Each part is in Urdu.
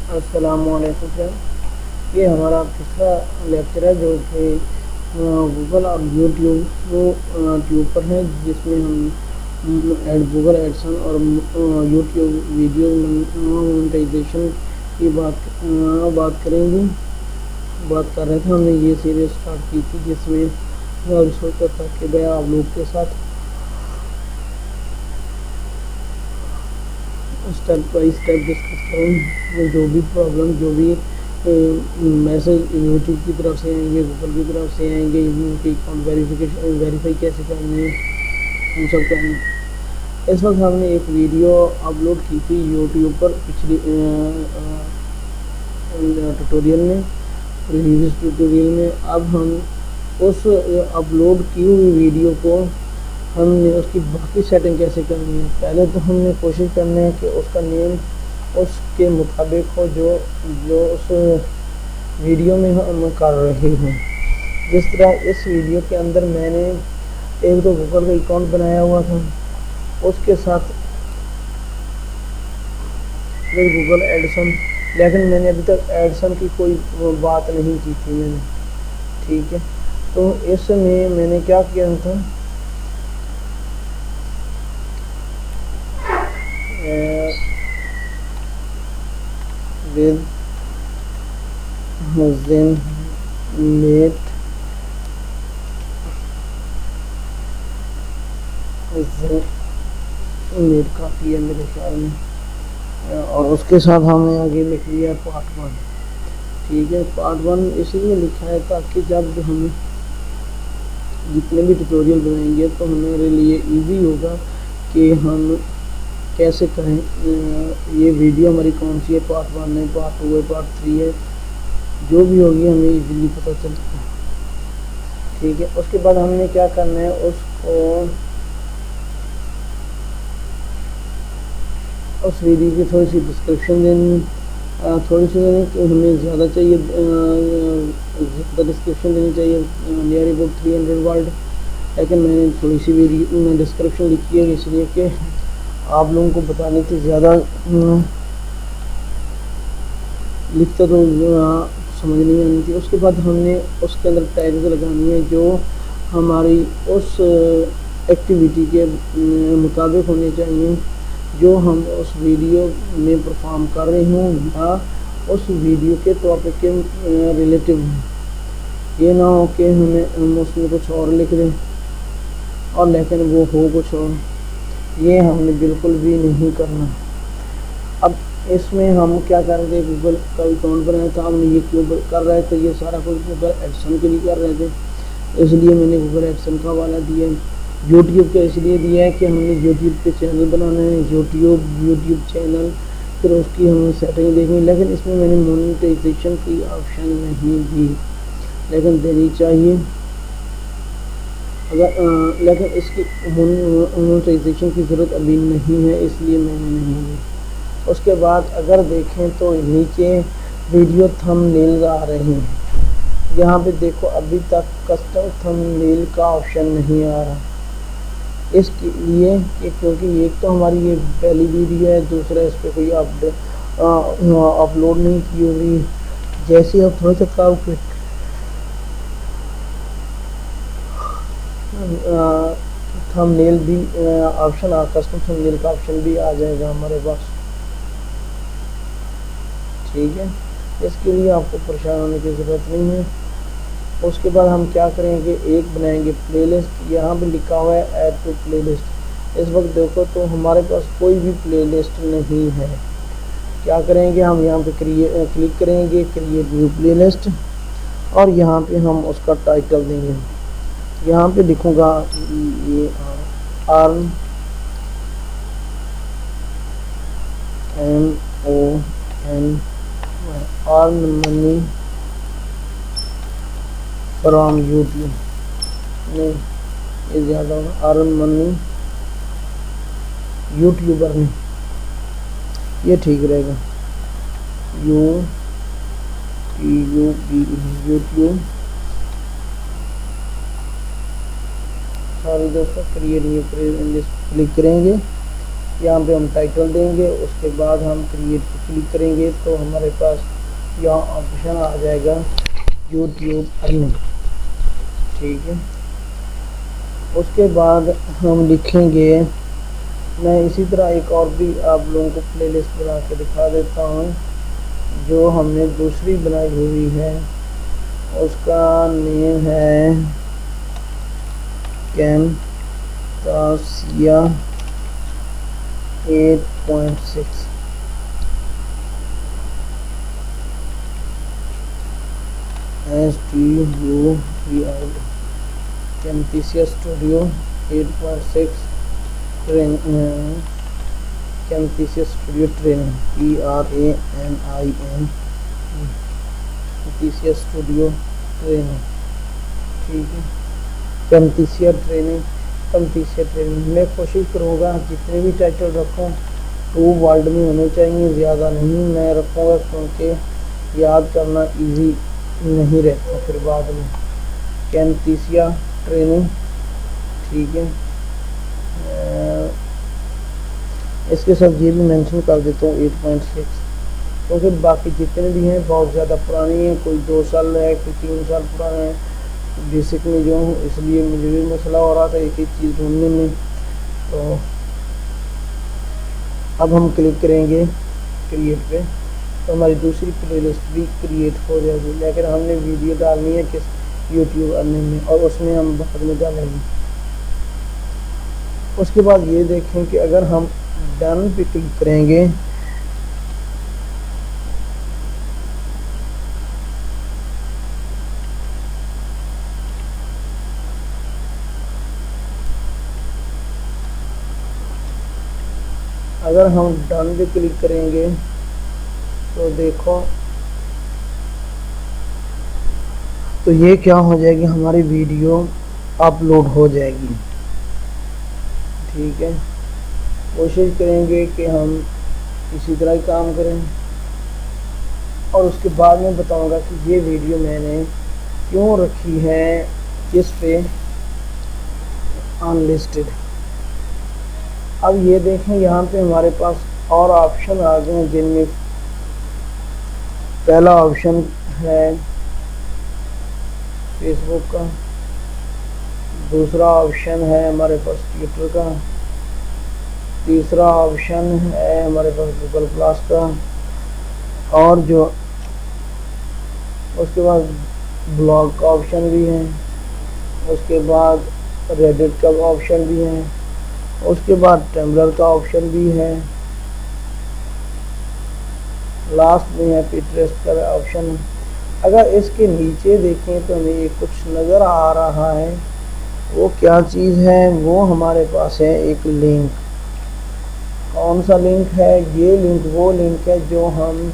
السلام علیکم سر، یہ ہمارا تیسرا لیکچر ہے جو کہ گوگل اور یوٹیوب پر ہے، جس میں ہم گوگل ایڈسن اور یوٹیوب ویڈیو مونیٹائزیشن کی بات کریں گے۔ بات کر رہے تھے، ہم نے یہ سیریز اسٹارٹ کی تھی جس میں سوچا تھا کہ میں آپ لوگ کے ساتھ اسٹیپ بائی اسٹیپ ڈسکس کروں، جو بھی پرابلم، جو بھی میسج یوٹیوب کی طرف سے آئیں گے، گوگل کی طرف سے آئیں گے، ان کی اکاؤنٹ ویریفائی کیسے کرنی ہے، ہم سب کریں گے۔ اس وقت ہم نے ایک ویڈیو اپلوڈ کی تھی یوٹیوب پر پچھلی ٹیوٹوریل میں، ریویوز ٹیوٹوریل میں۔ اب ہم اس اپلوڈ کی ہوئی ویڈیو کو ہم نے اس کی باقی سیٹنگ کیسے کرنی ہے۔ پہلے تو ہم نے کوشش کرنا ہے کہ اس کا نیم اس کے مطابق ہو جو اس ویڈیو میں ہم کر رہے ہیں۔ جس طرح اس ویڈیو کے اندر میں نے ایک تو گوگل کا اکاؤنٹ بنایا ہوا تھا، اس کے ساتھ گوگل ایڈسن، لیکن میں نے ابھی تک ایڈسن کی کوئی بات نہیں کی تھی میں نے، ٹھیک ہے۔ تو اس میں نے کیا کیا تھا، نیٹ کافی ہے میرے خیال میں، اور اس کے ساتھ ہم نے آگے لکھ لیا پارٹ 1، ٹھیک ہے۔ پارٹ 1 اس لیے لکھا ہے تاکہ جب ہم جتنے بھی ٹیوٹوریل بنائیں گے تو ہمارے لیے ایزی ہوگا کہ ہم کیسے کریں۔ یہ ویڈیو ہماری کون سی ہے، پارٹ 1 ہے، پارٹ 2 ہے، پارٹ 3 ہے، جو بھی ہوگی ہمیں ایزیلی پتہ چلتا ہے، ٹھیک ہے۔ اس کے بعد ہم نے کیا کرنا ہے، اس ویڈیو کی تھوڑی سی ڈسکرپشن دینی، کہ ہمیں زیادہ چاہیے، زیادہ ڈسکرپشن دینی چاہیے، نیئر اباؤٹ 300 ورڈ، لیکن میں نے تھوڑی سی ویڈیو ڈسکرپشن لکھی ہے اس لیے کہ آپ لوگوں کو بتانے کی زیادہ لکھتا تو سمجھ نہیں آنی تھی۔ اس کے بعد ہم نے اس کے اندر ٹیگز لگانی ہے جو ہماری اس ایکٹیویٹی کے مطابق ہونے چاہیے جو ہم اس ویڈیو میں پرفارم کر رہے ہوں یا اس ویڈیو کے ٹاپک کے ریلیٹیو ہیں۔ یہ نہ ہو کہ ہم اس میں کچھ اور لکھ دیں اور لیکن وہ ہو کچھ اور، یہ ہم نے بالکل بھی نہیں کرنا۔ اب اس میں ہم کیا کریں گے، گوگل کا اکاؤنٹ بنایا تھا، ہم نے یہ کیوں کر رہے تھے، یہ سارا کچھ گوگل ایڈسن کے لیے کر رہے تھے، اس لیے میں نے گوگل ایڈسن کا حوالہ دیا۔ یوٹیوب کا اس لیے دیا ہے کہ ہم نے یوٹیوب پہ چینل بنانا ہے، یوٹیوب چینل، پھر اس کی ہم سیٹنگ دیکھیں، لیکن اس میں میں نے مونیٹائزیشن کی آپشن نہیں دی، لیکن دینی چاہیے، لیکن اس کی مونیٹائزیشن کی ضرورت ابھی نہیں ہے، اس لیے میں نے نہیں دی۔ اس کے بعد اگر دیکھیں تو نیچے ویڈیو تھم نیلز آ رہے ہیں، یہاں پہ دیکھو ابھی تک کسٹم تھم نیل کا آپشن نہیں آ رہا، اس کے لیے کہ کیونکہ ایک تو ہماری یہ پہلی ویڈیو ہے، دوسرا اس پہ کوئی اپلوڈ نہیں کی ہوئی۔ جیسے اب تھوڑا سا کام تھم نیل بھی آپشن، کسٹم تھم نیل کا آپشن بھی آ جائے گا ہمارے پاس، ٹھیک ہے۔ اس کے لیے آپ کو پریشان ہونے کی ضرورت نہیں ہے۔ اس کے بعد ہم کیا کریں گے، ایک بنائیں گے پلے لسٹ، یہاں پہ لکھا ہوا ہے ایڈ ٹو پلے لسٹ، اس وقت دیکھو تو ہمارے پاس کوئی بھی پلے لسٹ نہیں ہے۔ کیا کریں گے، ہم یہاں پہ کلک کریں گے کریٹ نیو پلے لسٹ، اور یہاں پہ ہم اس کا ٹائٹل دیں گے، یہاں پہ لکھوں گا یہ ارن منی فرام یوٹیوب، نہیں یہ زیادہ ہوگا، ارن منی یوٹیوبر میں، یہ ٹھیک رہے گا، یوٹیوب، ساری دوستوں کریٹ نیو کلک کریں گے، یہاں پہ ہم ٹائٹل دیں گے، اس کے بعد ہم کریٹ پہ کلک کریں گے تو ہمارے پاس یہاں آپشن آ جائے گا یوٹیوب ارننگ، ٹھیک ہے۔ اس کے بعد ہم لکھیں گے، میں اسی طرح ایک اور بھی آپ لوگوں کو پلے لسٹ بنا کے دکھا دیتا ہوں جو ہم نے دوسری بنائی ہوئی ہے، اس کا نیم ہے Camtasia 8.6، Camtasia studio 8.6 Camtasia studio training TRANIN Camtasia studio training, ٹھیک ہے۔ کیمتاسیا ٹریننگ میں کوشش کروں گا جتنے بھی ٹائٹل رکھوں 2 ورڈ میں ہونے چاہیے، زیادہ نہیں میں رکھوں گا کیونکہ یاد کرنا ایزی نہیں رہتا پھر بعد میں۔ کیمتاسیا ٹریننگ، ٹھیک ہے۔ اس کے ساتھ یہ بھی مینشن کر دیتا ہوں 8.6، کیونکہ باقی جتنے بھی ہیں بہت زیادہ پرانی ہیں، کوئی 2 سال ہے، کوئی 3 سال پرانا ہے بیسک میں جو ہوں، اس لیے مجھے بھی مسئلہ ہو رہا تھا ایک ایک چیز ڈھونڈنے میں۔ تو اب ہم کلک کریں گے کریٹ پہ تو ہماری دوسری پلے لسٹ بھی کریٹ ہو جائے گی، لیکن ہم نے ویڈیو ڈالنی ہے کس یوٹیوب ارننگ میں، اور اس میں ہم بعد میں ڈالیں گے۔ اس کے بعد یہ دیکھیں کہ اگر ہم ڈن پہ کلک کریں گے تو دیکھو تو یہ کیا ہو جائے گی، ہماری ویڈیو اپلوڈ ہو جائے گی، ٹھیک ہے۔ کوشش کریں گے کہ ہم اسی طرح ہی کام کریں، اور اس کے بعد میں بتاؤں گا کہ یہ ویڈیو میں نے کیوں رکھی ہے کس پہ ان لسٹڈ۔ اب یہ دیکھیں یہاں پہ ہمارے پاس اور آپشن آ گئے ہیں، جن میں پہلا آپشن ہے فیس بک کا، دوسرا آپشن ہے ہمارے پاس ٹویٹر کا، تیسرا آپشن ہے ہمارے پاس گوگل پلس کا، اور جو اس کے بعد بلاگ کا آپشن بھی ہے، اس کے بعد ریڈٹ کا آپشن بھی ہے، اس کے بعد ٹمبلر کا آپشن بھی ہے، لاسٹ میں ہے پنٹریسٹ کا آپشن۔ اگر اس کے نیچے دیکھیں تو ہمیں یہ کچھ نظر آ رہا ہے، وہ کیا چیز ہے، وہ ہمارے پاس ہے ایک لنک۔ کون سا لنک ہے؟ یہ لنک وہ لنک ہے جو ہم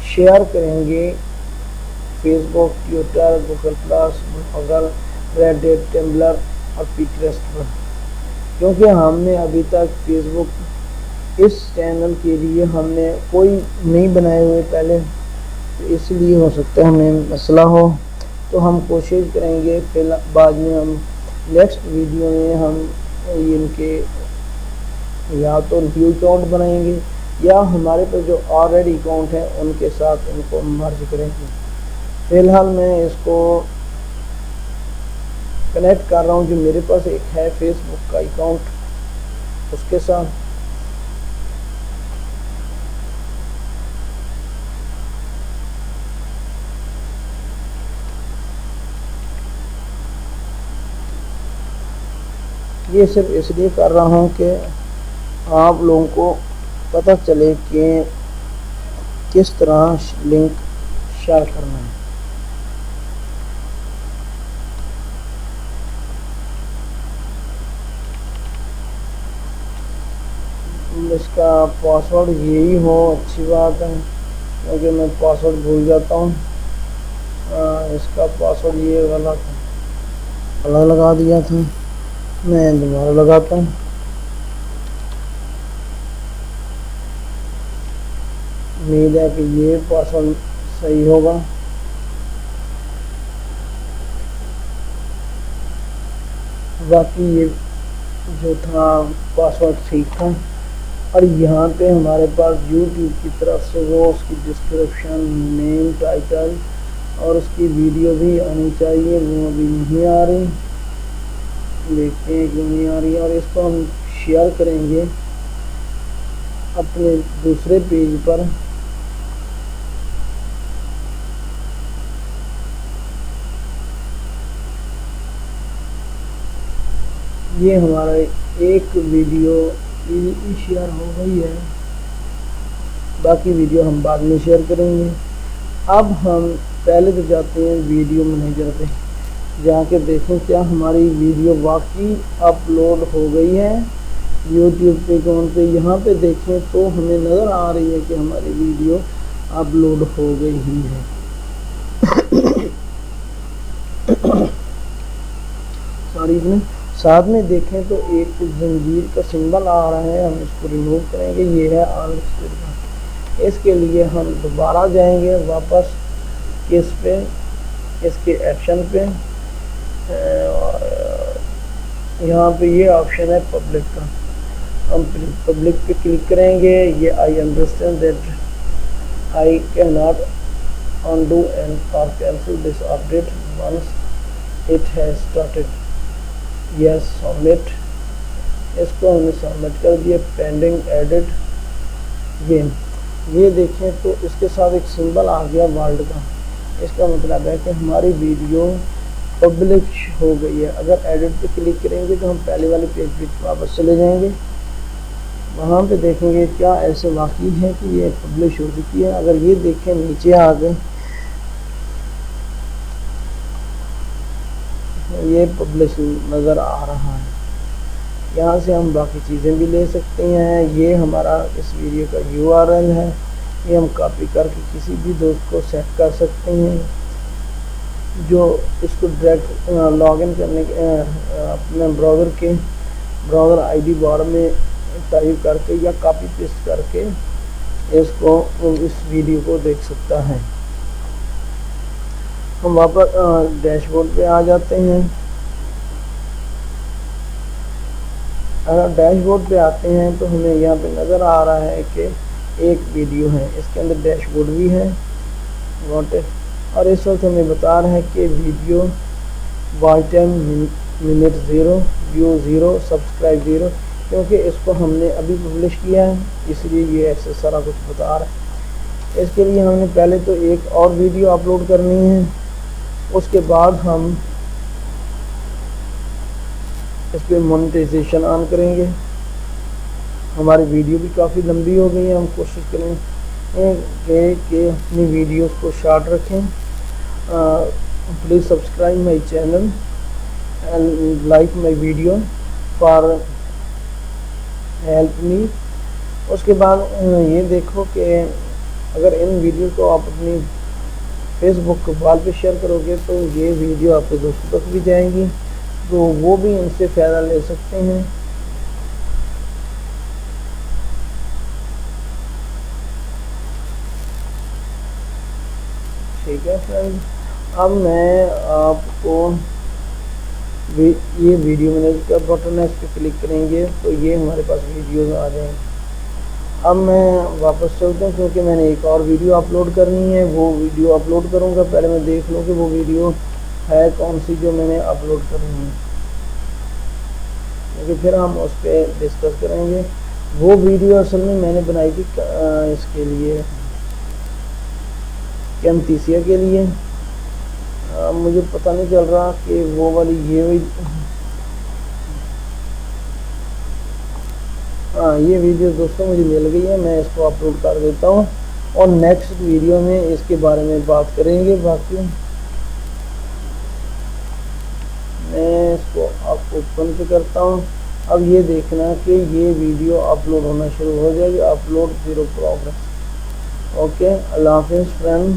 شیئر کریں گے Facebook, Twitter, Google plus, Blogger, Reddit, Tumblr اور پنٹریسٹ پر، کیونکہ ہم نے ابھی تک فیس بک اس چینل کے لیے ہم نے کوئی نہیں بنائے ہوئے پہلے، تو اس لیے ہو سکتا ہے ہمیں مسئلہ ہو، تو ہم کوشش کریں گے پھر بعد میں ہم نیکسٹ ویڈیو میں ہم ان کے یا تو نیو اکاؤنٹ بنائیں گے یا ہمارے پاس جو آلریڈی اکاؤنٹ ہے ان کے ساتھ ان کو مرج کریں گے۔ فی الحال میں اس کو کنیکٹ کر رہا ہوں، جو میرے پاس ایک ہے فیس بک کا اکاؤنٹ، اس کے ساتھ۔ یہ صرف اس لیے کر رہا ہوں کہ آپ لوگوں کو پتہ چلے کہ کس طرح لنک شیئر کرنا ہے۔ اس کا پاسورڈ یہی ہو اچھی بات ہے، کیونکہ میں پاسورڈ بھول جاتا ہوں۔ اس کا پاسورڈ یہ غلط لگا دیا تھا، میں دوبارہ لگاتا ہوں۔ امید ہے کہ یہ پاسورڈ صحیح ہوگا۔ باقی یہ جو تھا پاسورڈ ٹھیک تھا۔ اور یہاں پہ ہمارے پاس یوٹیوب کی طرف سے وہ اس کی ڈسکرپشن، نیم، ٹائٹل اور اس کی ویڈیو بھی آنی چاہیے، وہ ابھی نہیں آ رہی، دیکھتے ہیں کیوں نہیں آ رہی. اور اس کو ہم شیئر کریں گے اپنے دوسرے پیج پر. یہ ہمارا ایک ویڈیو شیئر ہو گئی ہے، باقی ویڈیو ہم بعد میں شیئر کریں گے. اب ہم پہلے تو جاتے ہیں ویڈیو منیجر پہ، جا کے دیکھیں کیا ہماری ویڈیو واقعی اپلوڈ ہو گئی ہے یوٹیوب پہ اکاؤنٹ پہ. یہاں پہ دیکھیں تو ہمیں نظر آ رہی ہے کہ ہماری ویڈیو اپلوڈ ہو گئی ہی ہے. ساتھ میں دیکھیں تو ایک زنجیر کا سمبل آ رہا ہے، ہم اس کو ریموو کریں گے. یہ ہے انلسٹڈ. اس کے لیے ہم دوبارہ جائیں گے واپس کس پہ، اس کے ایکشن پہ، اور یہاں پہ یہ آپشن ہے پبلک کا. ہم پبلک پہ کلک کریں گے. یہ I understand that I can not undo and or cancel this update once it has started. yes submit. اس کو ہم نے سبمٹ کر دیا. Pending edit game. یہ دیکھیں تو اس کے ساتھ ایک سمبل آ گیا ورلڈ کا. اس کا مطلب ہے کہ ہماری ویڈیو پبلش ہو گئی ہے. اگر ایڈٹ پہ کلک کریں گے تو ہم پہلے والے پیج پہ واپس چلے جائیں گے. وہاں پہ دیکھیں گے کیا ایسے واقعی ہے کہ یہ پبلش ہو چکی ہے. اگر یہ دیکھیں نیچے آ گئے، یہ پبلش نظر آ رہا ہے. یہاں سے ہم باقی چیزیں بھی لے سکتے ہیں. یہ ہمارا اس ویڈیو کا URL ہے. یہ ہم کاپی کر کے کسی بھی دوست کو سیٹ کر سکتے ہیں جو اس کو ڈائریکٹ لاگ ان کرنے کے اپنے براؤزر ID بار میں ٹائپ کر کے یا کاپی پیسٹ کر کے اس ویڈیو کو دیکھ سکتا ہے. ہم واپس ڈیش بورڈ پہ آ جاتے ہیں. اگر ڈیش بورڈ پہ آتے ہیں تو ہمیں یہاں پہ نظر آ رہا ہے کہ ایک ویڈیو ہے. اس کے اندر ڈیش بورڈ بھی ہے اور اس وقت ہمیں بتا رہا ہے کہ video watch time minute 0، view 0، subscribe 0، کیونکہ اس کو ہم نے ابھی پبلش کیا ہے اس لیے یہ ایسے سارا کچھ بتا رہا ہے. اس کے لیے ہم نے پہلے تو ایک اور ویڈیو اپلوڈ کرنی ہے. اس کے بعد ہم اس پہ مونیٹائزیشن آن کریں گے. ہماری ویڈیو بھی کافی لمبی ہو گئی ہے. ہم کوشش کریں کہ اپنی ویڈیوز کو شارٹ رکھیں. Please subscribe my channel and like my video for help me. اس کے بعد یہ دیکھو کہ اگر ان ویڈیو کو آپ اپنی فیس بک وال پہ شیئر کرو گے تو یہ ویڈیو آپ کے دوستوں تک بھی جائیں گی تو وہ بھی ان سے فائدہ لے سکتے ہیں. ٹھیک ہے فرینڈ. اب میں آپ کو یہ ویڈیو مینیجر کا بٹن ہے، اس پہ کلک کریں گے تو یہ ہمارے پاس ویڈیوز آ جائیں گے. اب میں واپس چلتا ہوں کیونکہ میں نے ایک اور ویڈیو اپلوڈ کرنی ہے. وہ ویڈیو اپلوڈ کروں گا. پہلے میں دیکھ لوں کہ وہ ویڈیو ہے کون سی جو میں نے اپلوڈ کرنی ہے، کیونکہ پھر ہم اس پہ ڈسکس کریں گے. وہ ویڈیو اصل میں نے بنائی تھی اس کے لیے کیمتیسیا کے لیے. مجھے پتہ نہیں چل رہا کہ وہ والی یہ ویڈیو دوستوں مجھے مل گئی ہے. میں اس کو اپلوڈ کر دیتا ہوں اور نیکسٹ ویڈیو میں اس کے بارے میں بات کریں گے. باقی میں اس کو آپ اوپن پہ کرتا ہوں. اب یہ دیکھنا کہ یہ ویڈیو اپلوڈ ہونا شروع ہو جائے گی. Upload 0 progress. اوکے. اللہ حافظ فرینڈ.